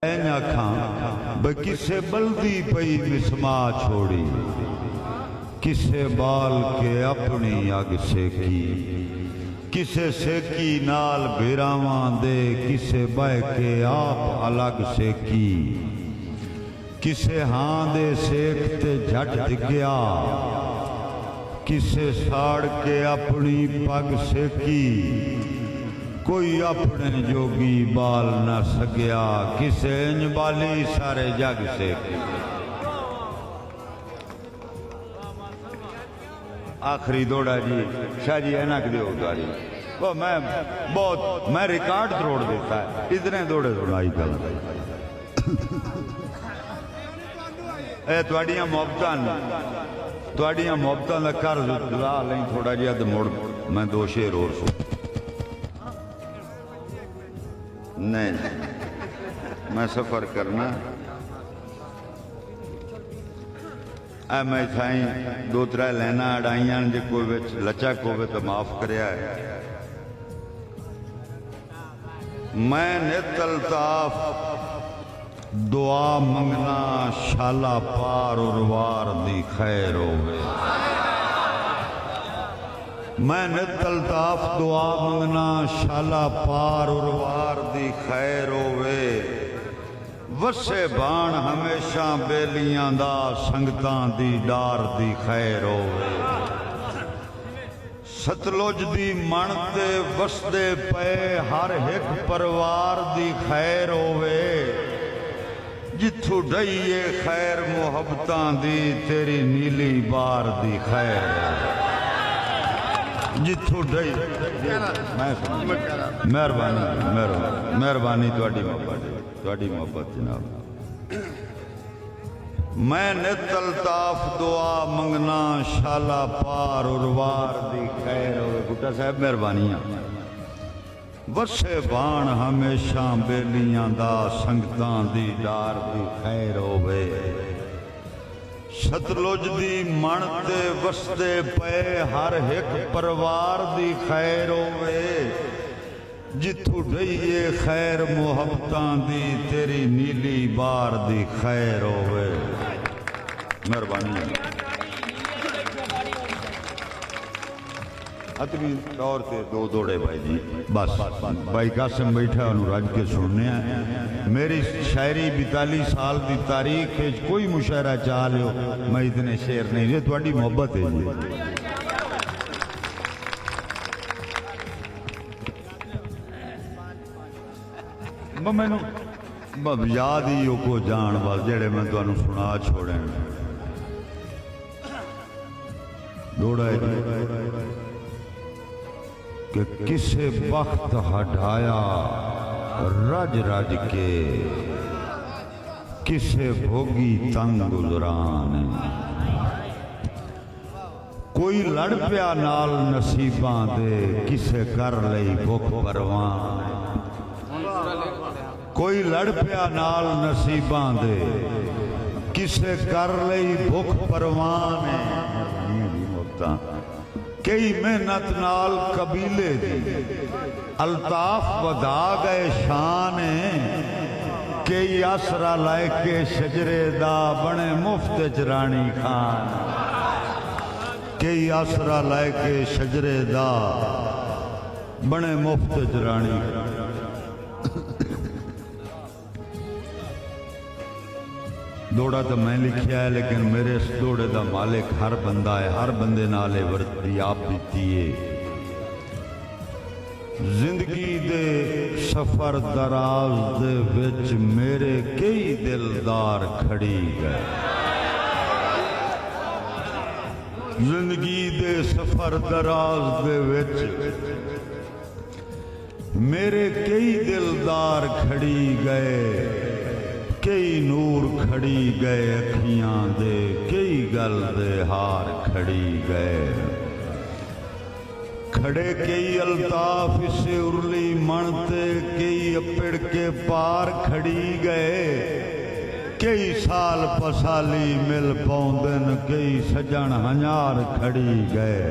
आखां किसे बल्दी पई मिसमा छोड़ी, किसे बाल के अपनी अग सेकी, किसे सेकी नाल बिरावां दे, किसे बह के आप अलग सेकी, किसे हां दे सेक ते झट दिग्या, किसे साड़ के अपनी पग सेकी, कोई अपने जोगी बाल न सगया, किसे इंज बाली सारे जग से। आखिरी दौड़ा जी शाह जी ऐनक दो गाड़ी वो मैं रिकॉर्ड तोड़ देता है, इतने दौड़े दौड़ाई गल तुहाडियां मुहब्बतां दा कर्ज ला लें थोड़ा जिहा ते मुड़ मैं दो शेर और सुन नहीं मैं सफ़र करना मैं साई दो त्रै लाइना अड़ाइया जो कोई विच लचक हो तो माफ़ करिया है। मैं नित अल्ताफ दुआ मंगना, शाला पार और वार दी खैर होवे। मैं नित अल्ताफ दुआ मंगना, शाला पार और वार दी खैर होवे। वसे बाण हमेशा बेलियां दा, संगतां दी डार दी खैर होवे। सतलुज दी मण ते वसदे पे हर एक परिवार दी खैर होवे। जिथू ढईए खैर मुहब्बतां दी, तेरी नीली बार दी खैर होवे। जिथों ढई मेहरबानी मेहरबानी तुहाडी मोहब्बत जनाब। मैं नित अल्ताफ दुआ मंगना, शाला पार और वार दी खैर होवे। गुट्टा साहब मेहरबानियां। वसे बाण हमेशा बेलियां दा, संगतां दी डार दी खैर होवे। सतलुज दी मण ते वसदे पे हर एक परिवार दी खैर होवे। जिथू ढईए खैर मुहब्बतां दी, तेरी नीली बार दी खैर होवे। मेहरबानी। अतवी तौर से दो दौड़े भाई जी बस भाई कासिम बैठा रज के सुनने। मेरी शायरी 42 साल की तारीख कोई मुशायरा चाह लो, मैं इतने शेर नहीं जे थोड़ी मोहब्बत है जी। मैनू याद ही को जान बस जेड़े मैं तुहानू सुना छोड़े दौड़ा कि किसे वक्त हटाया रज रज के, किसे भोगी तंग गुजरान। कोई लड़ पिया नाल नसीबां दे, किसे कर लई भुख परवान। कोई लड़ पिया नाल नसीबां दे, किसे कर लई भुख परवान। कई मेहनत नाल कबीले दी अल्ताफ वधा गए शान। कई आसरा लाके शजरे दा, बने मुफ्त च रानी खान। कई आसरा लाके शजरे दा, बने मुफ्त च रानी खान। दौड़ा तो मैं लिखिया है, लेकिन मेरे इस दौड़े का मालिक हर बंदा है। हर बंदे नाल वर्ती आप बीती है। जिंदगी दे सफर दराज दे विच मेरे कई दिलदार खड़ी गए। जिंदगी दे सफर दराज दे विच मेरे कई दिलदार खड़ी गए। कई नूर खड़ी गए अखियां दे, कई गल दे हार खड़ी गए। खड़े कई अल्ताफ इसे उरली मन ते, कई अपिड़ के पार खड़ी गए। कई साल पसाली मिल पौंदन, कई सजन हज़ार खड़ी गए।